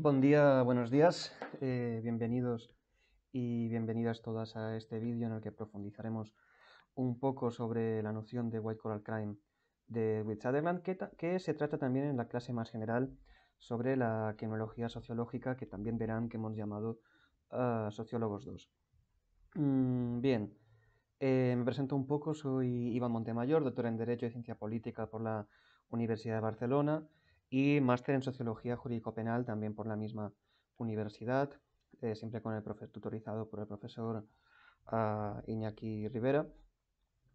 Buen día, buenos días, bienvenidos y bienvenidas todas a este vídeo en el que profundizaremos un poco sobre la noción de White Collar Crime de Will Sutherland, que se trata también en la clase más general sobre la criminología sociológica, que también verán que hemos llamado Sociólogos 2. Bien, me presento un poco, soy Iván Montemayor, doctor en Derecho y Ciencia Política por la Universidad de Barcelona y máster en Sociología Jurídico-Penal también por la misma universidad, siempre con el tutorizado por el profesor Iñaki Rivera.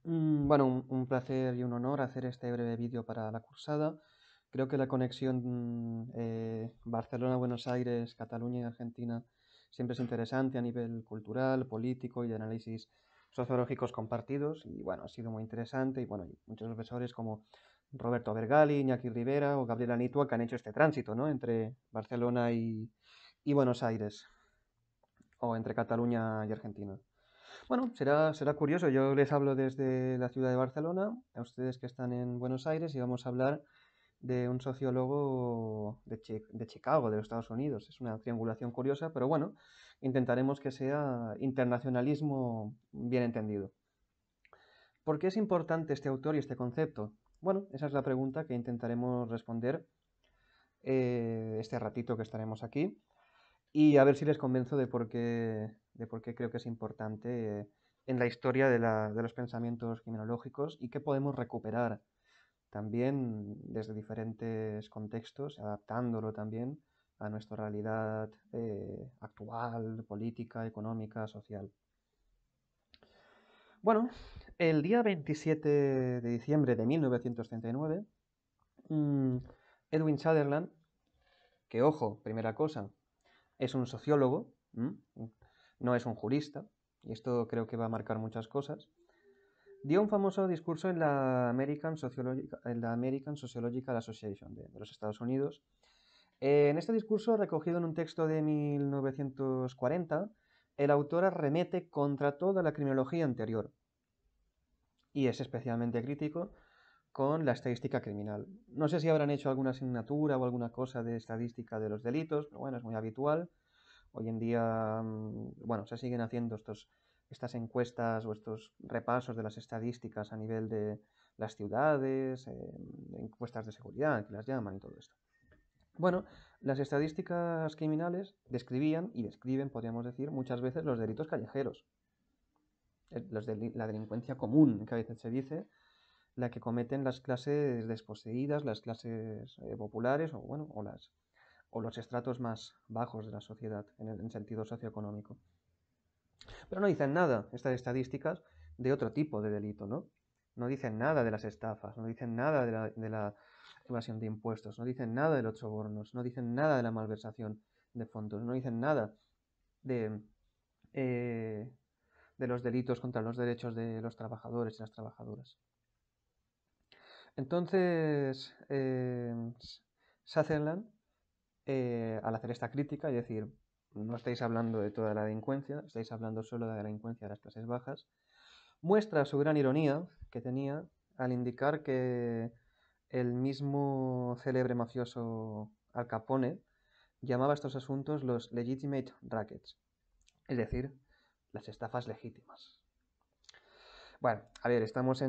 Bueno, un placer y un honor hacer este breve vídeo para la cursada. Creo que la conexión Barcelona-Buenos Aires, Cataluña y Argentina siempre es interesante a nivel cultural, político y de análisis sociológicos compartidos. Y bueno, ha sido muy interesante. Y bueno, hay muchos profesores como Roberto Bergali, Iñaki Rivera o Gabriel Anitua que han hecho este tránsito, ¿no?, entre Barcelona y Buenos Aires, o entre Cataluña y Argentina. Bueno, será curioso. Yo les hablo desde la ciudad de Barcelona, a ustedes que están en Buenos Aires, y vamos a hablar de un sociólogo de Chicago, de los Estados Unidos. Es una triangulación curiosa, pero bueno, intentaremos que sea internacionalismo bien entendido. ¿Por qué es importante este autor y este concepto? Bueno, esa es la pregunta que intentaremos responder este ratito que estaremos aquí. Y a ver si les convenzo de por qué creo que es importante en la historia de los pensamientos criminológicos y que podemos recuperar también desde diferentes contextos, adaptándolo también a nuestra realidad actual, política, económica, social. Bueno, el día 27 de diciembre de 1939, Edwin Sutherland, que ojo, primera cosa, es un sociólogo, no es un jurista, y esto creo que va a marcar muchas cosas, dio un famoso discurso en la American Sociological Association de los Estados Unidos. En este discurso, recogido en un texto de 1940, el autor arremete contra toda la criminología anterior y es especialmente crítico con la estadística criminal. No sé si habrán hecho alguna asignatura o alguna cosa de estadística de los delitos, pero bueno, es muy habitual. Hoy en día, bueno, se siguen haciendo estas encuestas o estos repasos de las estadísticas a nivel de las ciudades, encuestas de seguridad, que las llaman y todo esto. Bueno, las estadísticas criminales describían y describen, podríamos decir, muchas veces los delitos callejeros, la delincuencia común, que a veces se dice, la que cometen las clases desposeídas, las clases populares o, bueno, o los estratos más bajos de la sociedad en sentido socioeconómico. Pero no dicen nada estas estadísticas de otro tipo de delito, ¿no? No dicen nada de las estafas, no dicen nada de la evasión de impuestos, no dicen nada de los sobornos, no dicen nada de la malversación de fondos, no dicen nada de, eh, de los delitos contra los derechos de los trabajadores y las trabajadoras. Entonces, Sutherland, al hacer esta crítica y decir, no estáis hablando de toda la delincuencia, estáis hablando solo de la delincuencia de las clases bajas, muestra su gran ironía que tenía al indicar que el mismo célebre mafioso Al Capone llamaba a estos asuntos los legitimate rackets, es decir, las estafas legítimas. Bueno, a ver, vamos a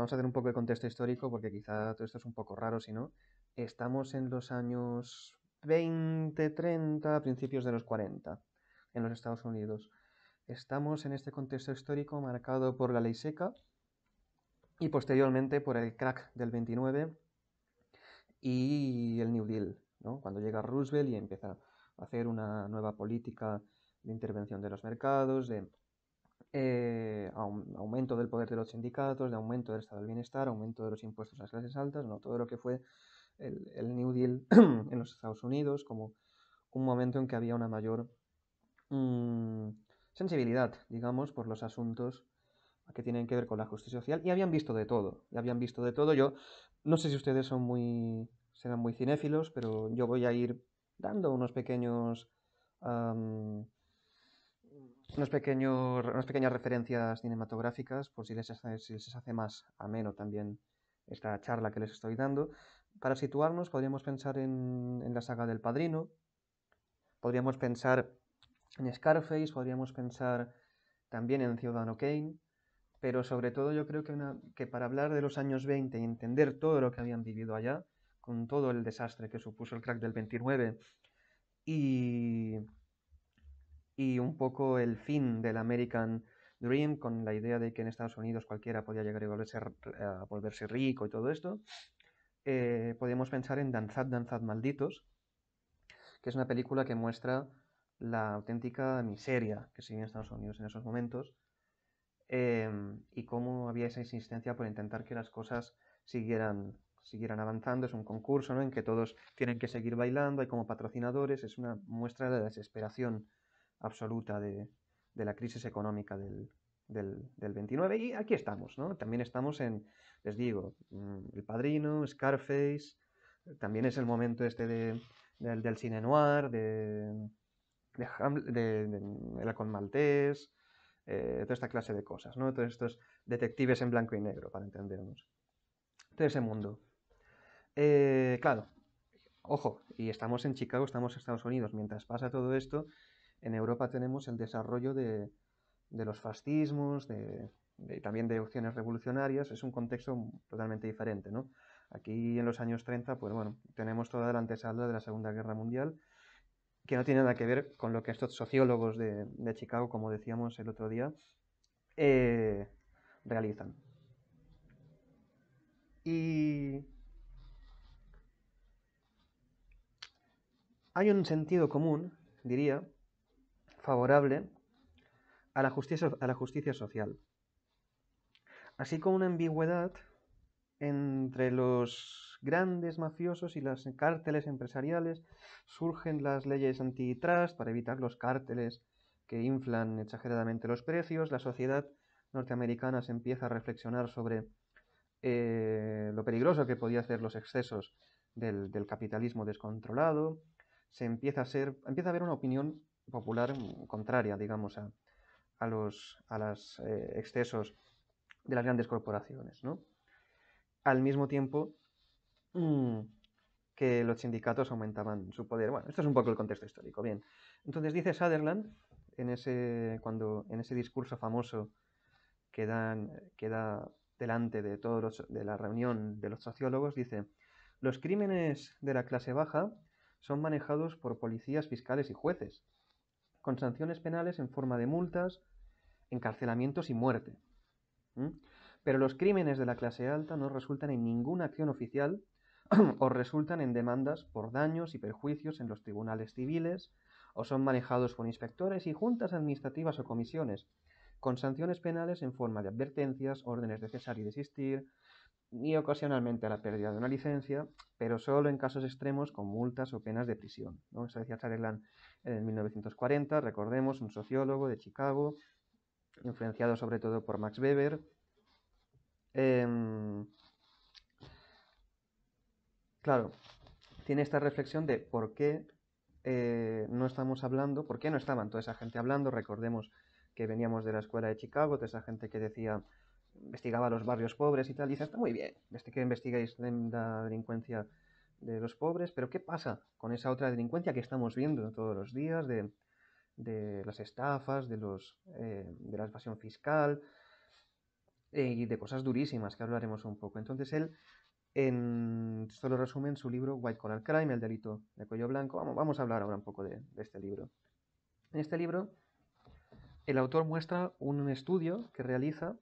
hacer un poco de contexto histórico porque quizá todo esto es un poco raro, si no. Estamos en los años 20, 30, principios de los 40, en los Estados Unidos. Estamos en este contexto histórico marcado por la ley seca y posteriormente por el crack del 29 y el New Deal, ¿no? Cuando llega Roosevelt y empieza a hacer una nueva política de intervención de los mercados, de aumento del poder de los sindicatos, de aumento del estado del bienestar, aumento de los impuestos a las clases altas, ¿no? Todo lo que fue el New Deal en los Estados Unidos, como un momento en que había una mayor sensibilidad, digamos, por los asuntos que tienen que ver con la justicia social, y habían visto de todo, Yo no sé si ustedes serán muy cinéfilos, pero yo voy a ir dando um, unas pequeñas referencias cinematográficas por si les hace más ameno también esta charla que les estoy dando. Para situarnos, podríamos pensar en la saga del Padrino, Podríamos pensar en Scarface, podríamos pensar también en Ciudadano Kane, pero sobre todo yo creo que para hablar de los años 20 y entender todo lo que habían vivido allá, con todo el desastre que supuso el crack del 29 y, y un poco el fin del American Dream, con la idea de que en Estados Unidos cualquiera podía llegar a volverse rico y todo esto, podríamos pensar en Danzad, Danzad Malditos, que es una película que muestra la auténtica miseria que se vive en Estados Unidos en esos momentos, y cómo había esa insistencia por intentar que las cosas siguieran avanzando. Es un concurso, ¿no?, en que todos tienen que seguir bailando, hay como patrocinadores, es una muestra de la desesperación absoluta de la crisis económica del 29, y aquí estamos, ¿no? También estamos les digo, El Padrino, Scarface, también es el momento del cine noir, de El halcón maltés, toda esta clase de cosas, ¿no? Todos estos detectives en blanco y negro, para entendernos. Todo ese mundo. Claro, ojo, y estamos en Chicago, estamos en Estados Unidos. Mientras pasa todo esto, en Europa tenemos el desarrollo de los fascismos, también de opciones revolucionarias. Es un contexto totalmente diferente, ¿no? Aquí en los años 30, pues bueno, tenemos toda la antesala de la Segunda Guerra Mundial, que no tiene nada que ver con lo que estos sociólogos de Chicago, como decíamos el otro día, realizan. Y hay un sentido común, diría, favorable a la justicia social, así como una ambigüedad entre los grandes mafiosos y los cárteles empresariales. Surgen las leyes antitrust para evitar los cárteles que inflan exageradamente los precios. La sociedad norteamericana se empieza a reflexionar sobre lo peligroso que podía hacer los excesos del capitalismo descontrolado. Empieza a haber una opinión popular contraria, digamos, a los excesos de las grandes corporaciones, ¿no? Al mismo tiempo que los sindicatos aumentaban su poder. Bueno, esto es un poco el contexto histórico. Bien, entonces dice Sutherland, en ese discurso famoso que da delante de la reunión de los sociólogos, dice: los crímenes de la clase baja son manejados por policías, fiscales y jueces, con sanciones penales en forma de multas, encarcelamientos y muerte. Pero los crímenes de la clase alta no resultan en ninguna acción oficial o resultan en demandas por daños y perjuicios en los tribunales civiles, o son manejados por inspectores y juntas administrativas o comisiones, con sanciones penales en forma de advertencias, órdenes de cesar y desistir, y ocasionalmente a la pérdida de una licencia, pero solo en casos extremos con multas o penas de prisión, ¿no? Eso decía Sutherland en 1940, recordemos, un sociólogo de Chicago, influenciado sobre todo por Max Weber. Claro, tiene esta reflexión de por qué no estamos hablando, por qué no estaban toda esa gente hablando. Recordemos que veníamos de la escuela de Chicago, toda esa gente que investigaba los barrios pobres y tal, dice: está muy bien, que investigáis la delincuencia de los pobres, pero ¿qué pasa con esa otra delincuencia que estamos viendo todos los días, de las estafas, de la evasión fiscal, y de cosas durísimas que hablaremos un poco? Entonces él, esto lo resume en su libro White Collar Crime, el delito de cuello blanco. Vamos a hablar ahora un poco de este libro. En este libro, el autor muestra un estudio que realiza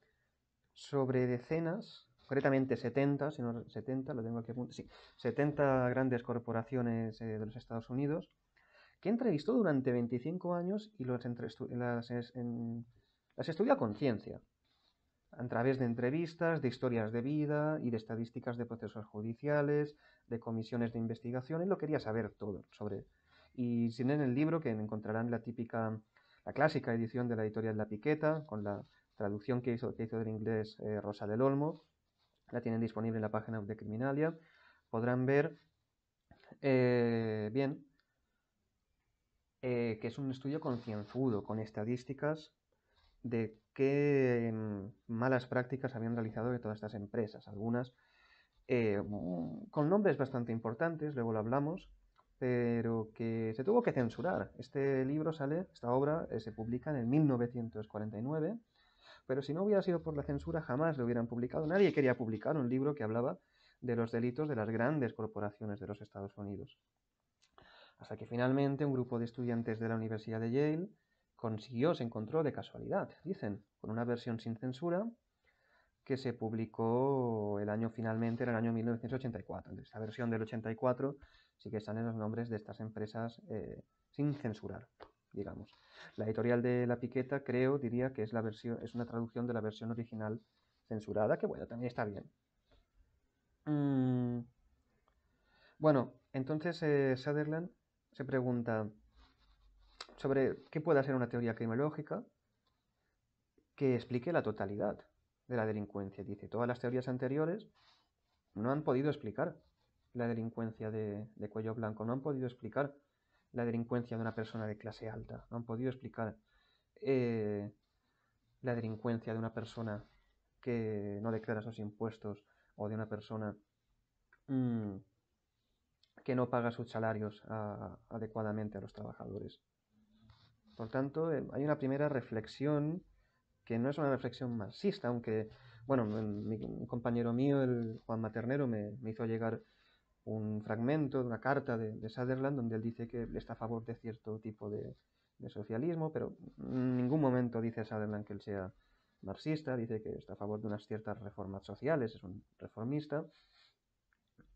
sobre decenas, concretamente 70, si no 70, lo tengo aquí apuntado, sí, 70 grandes corporaciones de los Estados Unidos, que entrevistó durante 25 años y las estudia con ciencia, a través de entrevistas, de historias de vida y de estadísticas de procesos judiciales, de comisiones de investigación. Él lo quería saber todo sobre. Y si en el libro, que encontrarán la clásica edición de la editorial La Piqueta, con la traducción que hizo del inglés Rosa del Olmo, la tienen disponible en la página de Criminalia, podrán ver bien que es un estudio concienzudo, con estadísticas de qué malas prácticas habían realizado de todas estas empresas, algunas con nombres bastante importantes, luego lo hablamos, pero que se tuvo que censurar. Este libro esta obra se publica en el 1949, pero si no hubiera sido por la censura jamás lo hubieran publicado. Nadie quería publicar un libro que hablaba de los delitos de las grandes corporaciones de los Estados Unidos. Hasta que finalmente un grupo de estudiantes de la Universidad de Yale se encontró de casualidad, dicen, con una versión sin censura que se publicó finalmente era el año 1984. Esta versión del 84 sí que están en los nombres de estas empresas sin censurar, digamos. La editorial de La Piqueta, diría que es una traducción de la versión original censurada, que bueno, también está bien. Bueno, entonces Sutherland se pregunta sobre qué puede ser una teoría criminológica que explique la totalidad de la delincuencia. Dice, todas las teorías anteriores no han podido explicar la delincuencia de cuello blanco, no han podido explicar la delincuencia de una persona de clase alta, no han podido explicar la delincuencia de una persona que no declara sus impuestos o de una persona que no paga sus salarios adecuadamente a los trabajadores. Por tanto, hay una primera reflexión que no es una reflexión marxista, aunque, bueno, un compañero mío, el Juan Maternero, me hizo llegar un fragmento de una carta de Sutherland donde él dice que está a favor de cierto tipo de socialismo, pero en ningún momento dice Sutherland que él sea marxista, dice que está a favor de unas ciertas reformas sociales, es un reformista.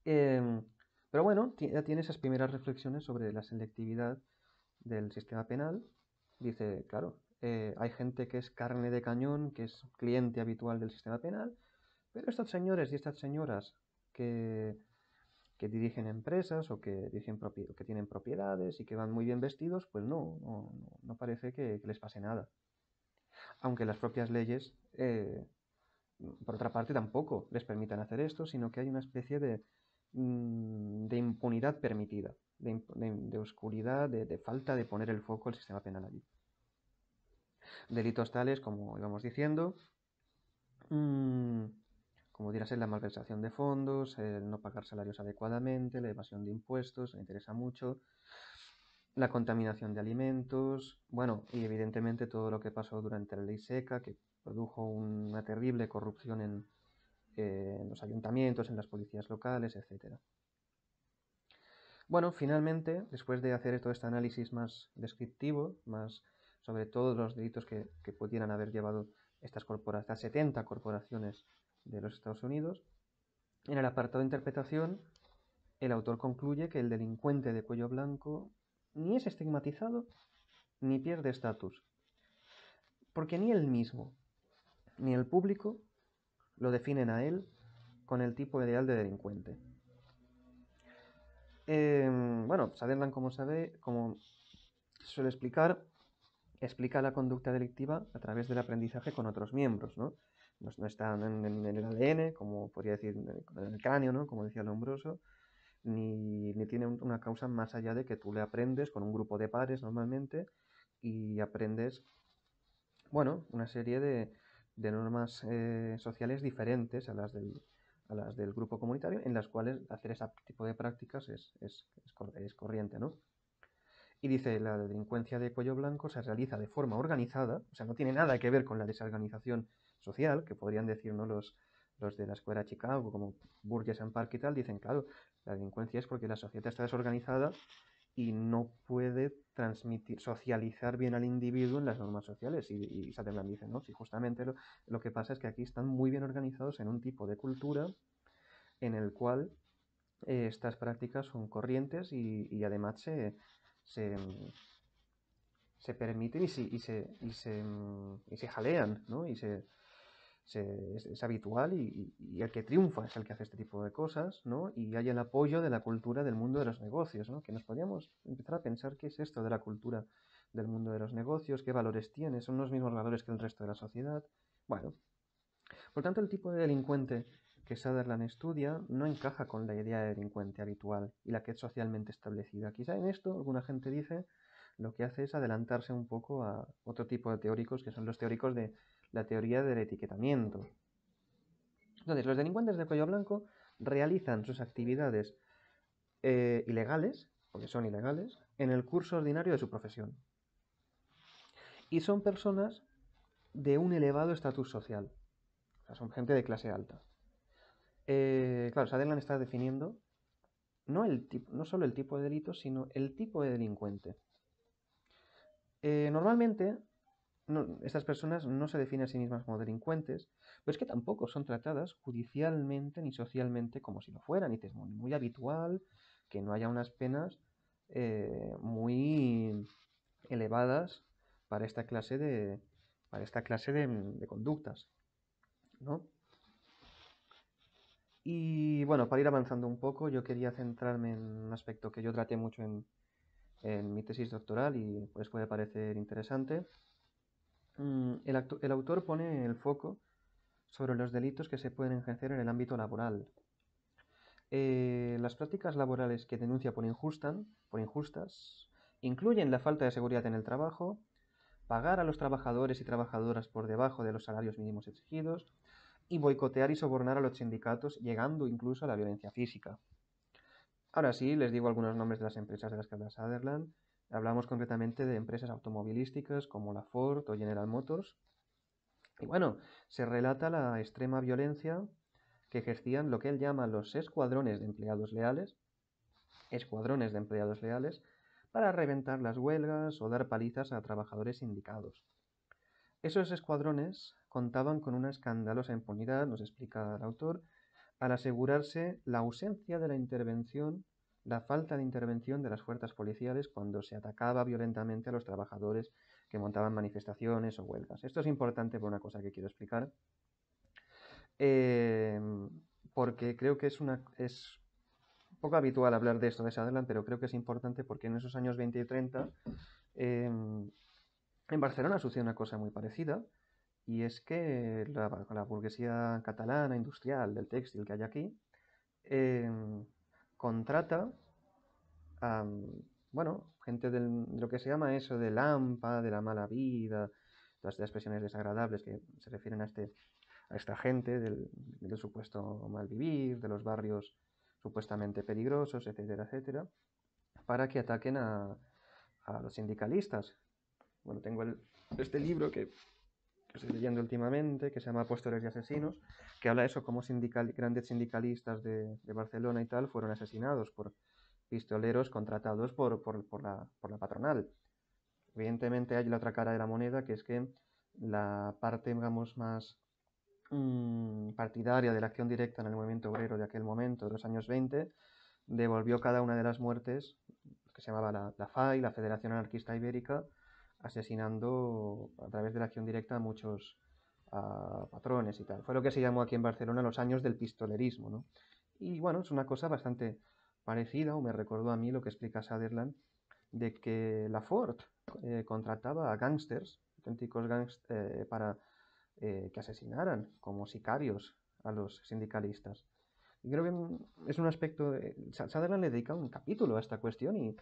Pero bueno, ya tiene esas primeras reflexiones sobre la selectividad del sistema penal. Dice, claro, hay gente que es carne de cañón, que es cliente habitual del sistema penal, pero estos señores y estas señoras que dirigen empresas o que tienen propiedades y que van muy bien vestidos, pues no parece que les pase nada. Aunque las propias leyes, por otra parte, tampoco les permitan hacer esto, sino que hay una especie de impunidad permitida, de oscuridad, de falta de poner el foco al sistema penal allí. Delitos tales, como íbamos diciendo, como dirá ser la malversación de fondos, el no pagar salarios adecuadamente, la evasión de impuestos, me interesa mucho, la contaminación de alimentos, bueno, y evidentemente todo lo que pasó durante la ley seca, que produjo una terrible corrupción en los ayuntamientos, en las policías locales, etc. Bueno, finalmente, después de hacer todo este análisis más descriptivo, más sobre todos los delitos que pudieran haber llevado estas 70 corporaciones de los Estados Unidos, en el apartado de interpretación, el autor concluye que el delincuente de cuello blanco ni es estigmatizado ni pierde estatus, porque ni él mismo ni el público lo definen a él con el tipo ideal de delincuente. Bueno, Sutherland, como suele explica la conducta delictiva a través del aprendizaje con otros miembros, ¿no? No está en el ADN, como podría decir, en el cráneo, ¿no? Como decía Lombroso, ni tiene una causa más allá de que tú le aprendes con un grupo de pares normalmente y aprendes, bueno, una serie de normas sociales diferentes a las del grupo comunitario, en las cuales hacer ese tipo de prácticas es corriente, ¿no? Y dice, la delincuencia de cuello blanco se realiza de forma organizada, o sea, no tiene nada que ver con la desorganización social, que podrían decir, ¿no? los de la escuela de Chicago, como Burgess and Park y tal, dicen, claro, la delincuencia es porque la sociedad está desorganizada y no puede socializar bien al individuo en las normas sociales. Y Sutherland dice, ¿no? Si justamente lo que pasa es que aquí están muy bien organizados en un tipo de cultura en el cual estas prácticas son corrientes y además se permiten y se jalean, ¿no? Es habitual y el que triunfa es el que hace este tipo de cosas, ¿no? Y hay el apoyo de la cultura del mundo de los negocios, ¿no? Que nos podríamos empezar a pensar qué es esto de la cultura del mundo de los negocios, qué valores tiene, son los mismos valores que el resto de la sociedad. Bueno, por tanto, el tipo de delincuente que Sutherland estudia no encaja con la idea de delincuente habitual y la que es socialmente establecida. Quizá en esto alguna gente dice lo que hace es adelantarse un poco a otro tipo de teóricos, que son los teóricos de la teoría del etiquetamiento. Entonces, los delincuentes de cuello blanco realizan sus actividades ilegales porque son ilegales, en el curso ordinario de su profesión. Y son personas de un elevado estatus social. O sea, son gente de clase alta. Claro, Sutherland está definiendo no solo el tipo de delito, sino el tipo de delincuente. Normalmente, estas personas no se definen a sí mismas como delincuentes, pero es que tampoco son tratadas judicialmente ni socialmente como si lo fueran, y es muy habitual que no haya unas penas muy elevadas para esta clase de conductas, ¿no? Y bueno, para ir avanzando un poco, yo quería centrarme en un aspecto que yo traté mucho en mi tesis doctoral y pues puede parecer interesante. El autor pone el foco sobre los delitos que se pueden ejercer en el ámbito laboral. Las prácticas laborales que denuncia por injustas incluyen la falta de seguridad en el trabajo, pagar a los trabajadores y trabajadoras por debajo de los salarios mínimos exigidos y boicotear y sobornar a los sindicatos, llegando incluso a la violencia física. Ahora sí, les digo algunos nombres de las empresas de las que habla Sutherland. Hablamos concretamente de empresas automovilísticas como la Ford o General Motors. Y bueno, se relata la extrema violencia que ejercían lo que él llama los escuadrones de empleados leales, para reventar las huelgas o dar palizas a trabajadores sindicados. Esos escuadrones contaban con una escandalosa impunidad, nos explica el autor, al asegurarse la ausencia de la falta de intervención de las fuerzas policiales cuando se atacaba violentamente a los trabajadores que montaban manifestaciones o huelgas. Esto es importante por una cosa que quiero explicar, porque creo que es poco habitual hablar de esto de Sutherland, pero creo que es importante porque en esos años 20 y 30 en Barcelona sucede una cosa muy parecida, y es que la burguesía catalana, industrial, del textil que hay aquí, contrata a, bueno, gente de lo que se llama eso de lampa, de la mala vida, todas estas expresiones desagradables que se refieren a esta gente del supuesto mal vivir, de los barrios supuestamente peligrosos, etcétera, etcétera, para que ataquen a los sindicalistas. Bueno, tengo este libro que estoy leyendo últimamente, que se llama Apóstoles y Asesinos, que habla de eso, cómo grandes sindicalistas de Barcelona y tal fueron asesinados por pistoleros contratados por la patronal. Evidentemente hay la otra cara de la moneda, que es que la parte, digamos, más partidaria de la acción directa en el movimiento obrero de aquel momento, de los años 20, devolvió cada una de las muertes, que se llamaba la FAI, la Federación Anarquista Ibérica, asesinando a través de la acción directa a muchos patrones y tal. Fue lo que se llamó aquí en Barcelona los años del pistolerismo, ¿no? Y bueno, es una cosa bastante parecida, o me recordó a mí lo que explica Sutherland, de que la Ford contrataba a gángsters, auténticos gángsters, para que asesinaran como sicarios a los sindicalistas. Y creo que es un aspecto, Sutherland le dedica un capítulo a esta cuestión y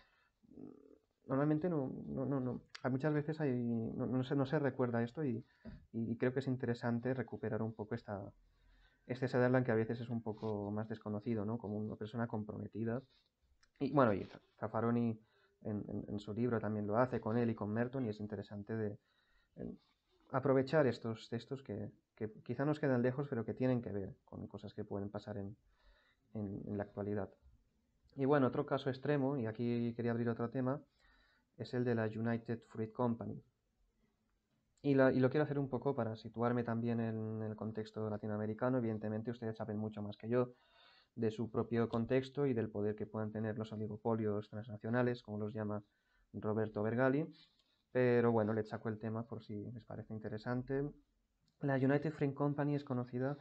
normalmente muchas veces no se recuerda esto y creo que es interesante recuperar un poco este Sutherland que a veces es un poco más desconocido, ¿no? Como una persona comprometida. Y bueno, y Zaffaroni en su libro también lo hace con él y con Merton, y es interesante de aprovechar estos textos que quizá nos quedan lejos, pero que tienen que ver con cosas que pueden pasar en la actualidad. Y bueno, otro caso extremo, y aquí quería abrir otro tema, es el de la United Fruit Company. Y lo quiero hacer un poco para situarme también en el contexto latinoamericano. Evidentemente ustedes saben mucho más que yo de su propio contexto y del poder que puedan tener los oligopolios transnacionales, como los llama Roberto Vergali. Pero bueno, les saco el tema por si les parece interesante. La United Fruit Company es conocida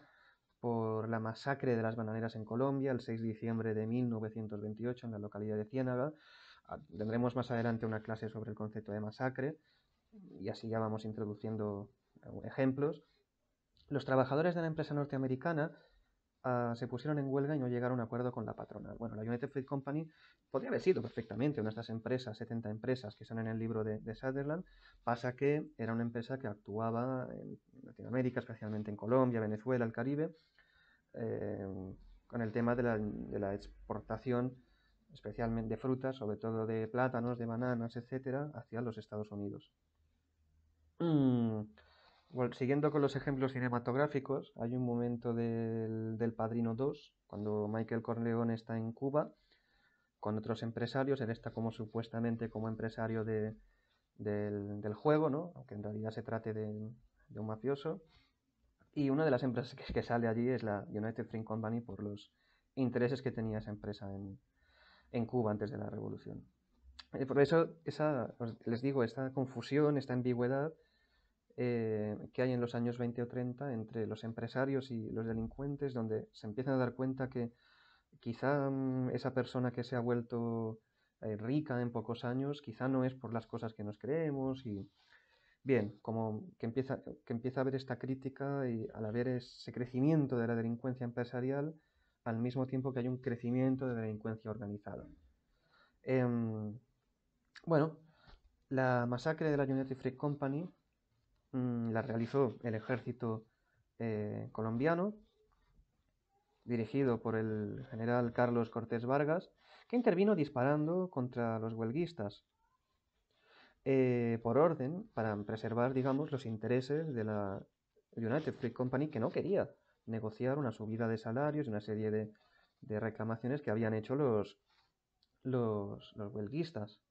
por la masacre de las bananeras en Colombia, el 6 de diciembre de 1928, en la localidad de Ciénaga. Tendremos más adelante una clase sobre el concepto de masacre, y así ya vamos introduciendo ejemplos. Los trabajadores de la empresa norteamericana se pusieron en huelga y no llegaron a un acuerdo con la patronal. Bueno, la United Fruit Company podría haber sido perfectamente una de estas empresas, 70 empresas que son en el libro de Sutherland. Pasa que era una empresa que actuaba en Latinoamérica, especialmente en Colombia, Venezuela, el Caribe, con el tema de la exportación especialmente de frutas, sobre todo de plátanos, de bananas, etcétera, hacia los Estados Unidos. Bueno, siguiendo con los ejemplos cinematográficos, hay un momento del Padrino 2, cuando Michael Corleone está en Cuba con otros empresarios. Él está como supuestamente como empresario del juego, ¿no? Aunque en realidad se trate de un mafioso. Y una de las empresas que sale allí es la United Fruit Company por los intereses que tenía esa empresa en Cuba antes de la revolución. Por eso, les digo, esta confusión, esta ambigüedad que hay en los años 20 o 30 entre los empresarios y los delincuentes, donde se empiezan a dar cuenta que quizá esa persona que se ha vuelto rica en pocos años, quizá no es por las cosas que nos creemos. Y bien, como que empieza a haber esta crítica y al haber ese crecimiento de la delincuencia empresarial, al mismo tiempo que hay un crecimiento de la delincuencia organizada. Bueno, la masacre de la United Fruit Company la realizó el ejército colombiano, dirigido por el general Carlos Cortés Vargas, que intervino disparando contra los huelguistas, por orden, para preservar, digamos, los intereses de la United Fruit Company, que no quería negociar una subida de salarios y una serie de reclamaciones que habían hecho los huelguistas.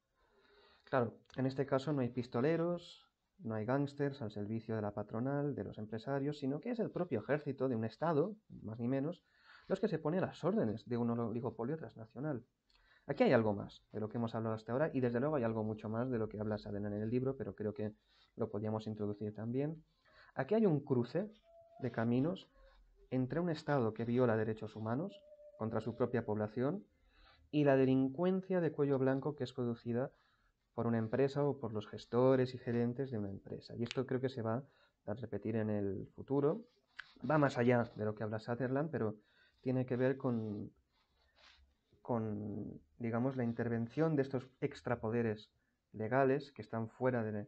Claro, en este caso no hay pistoleros, no hay gángsters al servicio de la patronal, de los empresarios, sino que es el propio ejército de un Estado, más ni menos, los que se ponen a las órdenes de un oligopolio transnacional. Aquí hay algo más de lo que hemos hablado hasta ahora, y desde luego hay algo mucho más de lo que habla Sutherland en el libro, pero creo que lo podríamos introducir también. Aquí hay un cruce de caminos entre un Estado que viola derechos humanos contra su propia población y la delincuencia de cuello blanco que es producida por una empresa o por los gestores y gerentes de una empresa. Y esto creo que se va a repetir en el futuro. Va más allá de lo que habla Sutherland, pero tiene que ver con digamos, la intervención de estos extrapoderes legales que están fuera de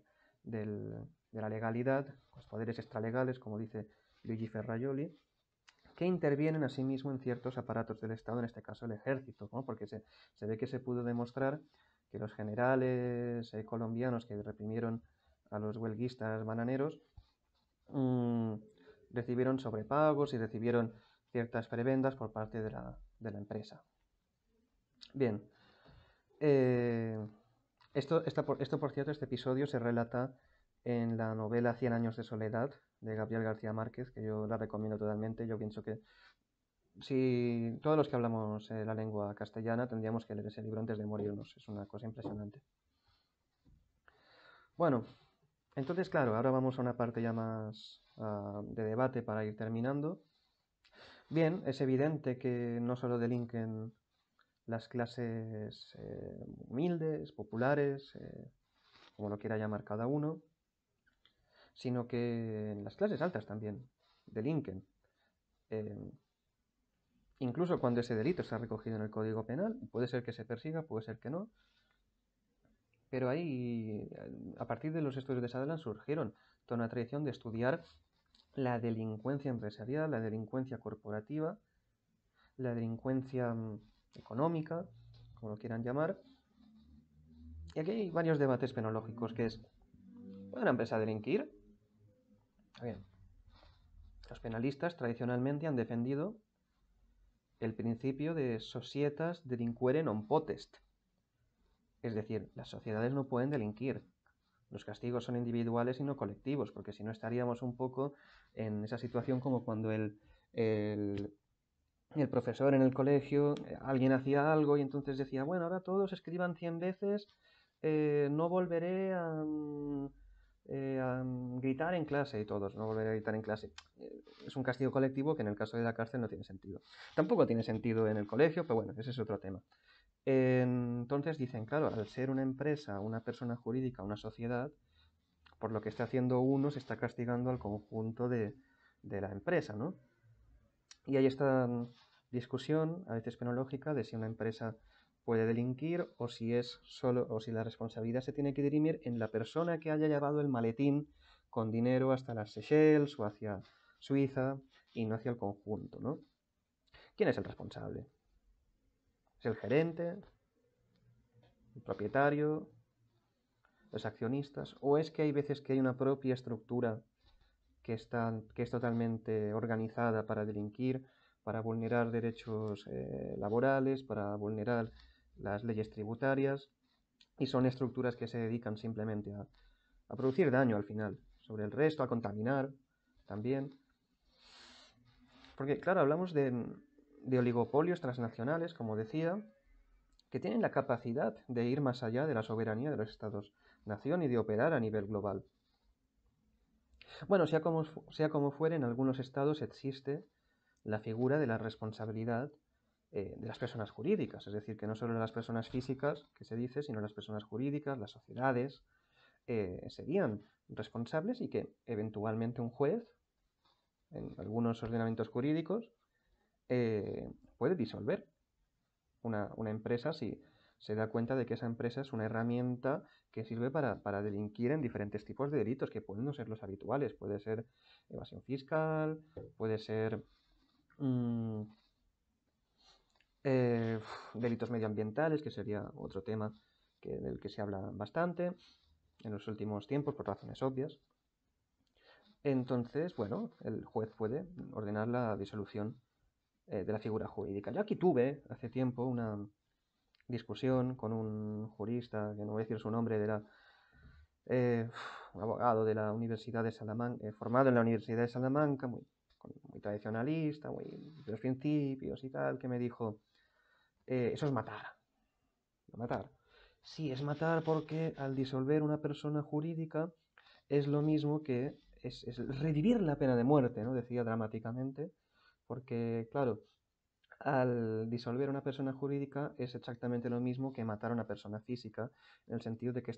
la legalidad, los poderes extralegales, como dice Luigi Ferrajoli, que intervienen asimismo en ciertos aparatos del Estado, en este caso el ejército, ¿no? Porque se ve que se pudo demostrar que los generales colombianos que reprimieron a los huelguistas bananeros recibieron sobrepagos y recibieron ciertas prebendas por parte de la empresa. Bien, esto, por cierto, este episodio se relata en la novela 100 años de soledad de Gabriel García Márquez, que yo la recomiendo totalmente. Yo pienso que si todos los que hablamos la lengua castellana tendríamos que leer ese libro antes de morirnos. Es una cosa impresionante. Bueno, entonces, claro, ahora vamos a una parte ya más de debate para ir terminando. Bien, es evidente que no solo delinquen las clases humildes, populares, como lo quiera llamar cada uno, sino que las clases altas también delinquen. Incluso cuando ese delito está recogido en el Código Penal, puede ser que se persiga, puede ser que no, pero ahí, a partir de los estudios de Sutherland, surgieron toda una tradición de estudiar la delincuencia empresarial, la delincuencia corporativa, la delincuencia económica, como lo quieran llamar. Y aquí hay varios debates penológicos, que es, ¿puede una empresa delinquir? Bien, los penalistas tradicionalmente han defendido el principio de societas delinquere non potest. Es decir, las sociedades no pueden delinquir. Los castigos son individuales y no colectivos, porque si no estaríamos un poco en esa situación como cuando el profesor en el colegio, alguien hacía algo y entonces decía, bueno, ahora todos escriban 100 veces, no volveré a gritar en clase, y todos, no volveré a gritar en clase. Es un castigo colectivo que en el caso de la cárcel no tiene sentido. Tampoco tiene sentido en el colegio, pero bueno, ese es otro tema. Entonces dicen, claro, al ser una empresa, una persona jurídica, una sociedad, por lo que está haciendo uno se está castigando al conjunto de la empresa, ¿no? Y hay esta discusión, a veces penológica, de si una empresa puede delinquir o si la responsabilidad se tiene que dirimir en la persona que haya llevado el maletín con dinero hasta las Seychelles o hacia Suiza y no hacia el conjunto, ¿no? ¿Quién es el responsable? ¿Es el gerente? el propietario, los accionistas, o es que hay veces que hay una propia estructura que es totalmente organizada para delinquir, para vulnerar derechos laborales, para vulnerar las leyes tributarias, y son estructuras que se dedican simplemente a producir daño al final, sobre el resto, a contaminar también. Porque, claro, hablamos de oligopolios transnacionales, como decía, que tienen la capacidad de ir más allá de la soberanía de los Estados-nación y de operar a nivel global. Bueno, sea como fuere, en algunos estados existe la figura de la responsabilidad de las personas jurídicas, es decir, que no solo las personas físicas, que se dice, sino las personas jurídicas, las sociedades, serían responsables y que eventualmente un juez, en algunos ordenamientos jurídicos, puede disolver una empresa si se da cuenta de que esa empresa es una herramienta que sirve para delinquir en diferentes tipos de delitos, que pueden no ser los habituales. Puede ser evasión fiscal, puede ser delitos medioambientales, que sería otro tema del que se habla bastante en los últimos tiempos por razones obvias. Entonces, bueno, el juez puede ordenar la disolución de la figura jurídica. Yo aquí tuve hace tiempo una discusión con un jurista, que no voy a decir su nombre, era un abogado de la Universidad de Salamanca, formado en la Universidad de Salamanca, muy tradicionalista, muy de los principios y tal, que me dijo, eso es matar. Matar. Sí, es matar porque al disolver una persona jurídica es lo mismo que es revivir la pena de muerte, ¿no? Decía dramáticamente, porque, claro, al disolver una persona jurídica es exactamente lo mismo que matar a una persona física, en el sentido de que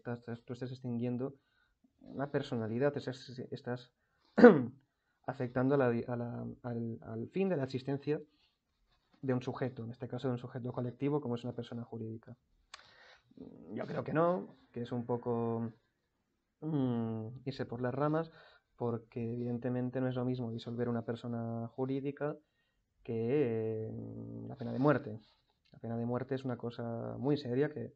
tú estás extinguiendo una personalidad, estás afectando al fin de la existencia de un sujeto, en este caso de un sujeto colectivo como es una persona jurídica. Yo creo que no, que es un poco irse por las ramas, porque evidentemente no es lo mismo disolver una persona jurídica que la pena de muerte. La pena de muerte es una cosa muy seria que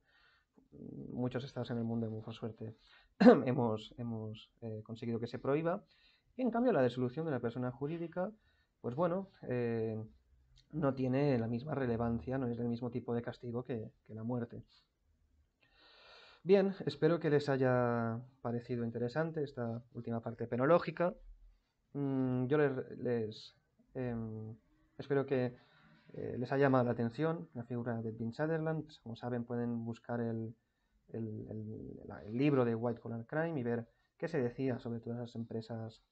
muchos estados en el mundo, por suerte, hemos conseguido que se prohíba. Y en cambio la disolución de la persona jurídica, pues bueno, no tiene la misma relevancia, no es el mismo tipo de castigo que la muerte. Bien, espero que les haya parecido interesante esta última parte penológica. Yo espero que les haya llamado la atención la figura de Edwin Sutherland. Como saben, pueden buscar el libro de White Collar Crime y ver qué se decía sobre todas las empresas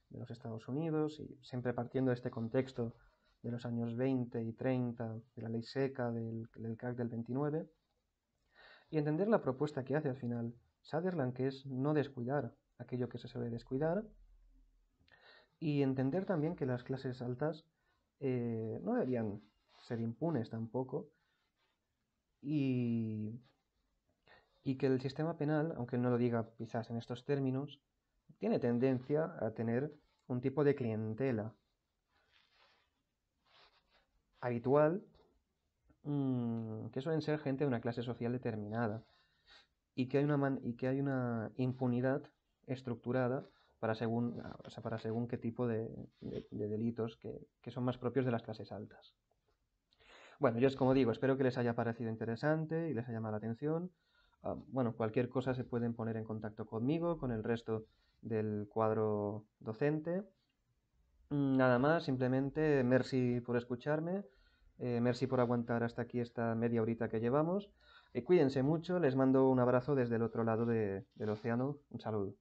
de los Estados Unidos, y siempre partiendo de este contexto de los años 20 y 30, de la ley seca, del crack del 29, y entender la propuesta que hace al final Sutherland, que es no descuidar aquello que se suele descuidar, y entender también que las clases altas no deberían ser impunes tampoco, y que el sistema penal, aunque no lo diga quizás en estos términos, tiene tendencia a tener un tipo de clientela habitual, que suelen ser gente de una clase social determinada, y que hay una impunidad estructurada para según qué tipo de delitos que son más propios de las clases altas. Bueno, yo es como digo, espero que les haya parecido interesante y les haya llamado la atención. Bueno, cualquier cosa se pueden poner en contacto conmigo, con el resto del cuadro docente. Nada más, simplemente merci por escucharme, merci por aguantar hasta aquí esta media horita que llevamos. Cuídense mucho, les mando un abrazo desde el otro lado del océano. Un saludo.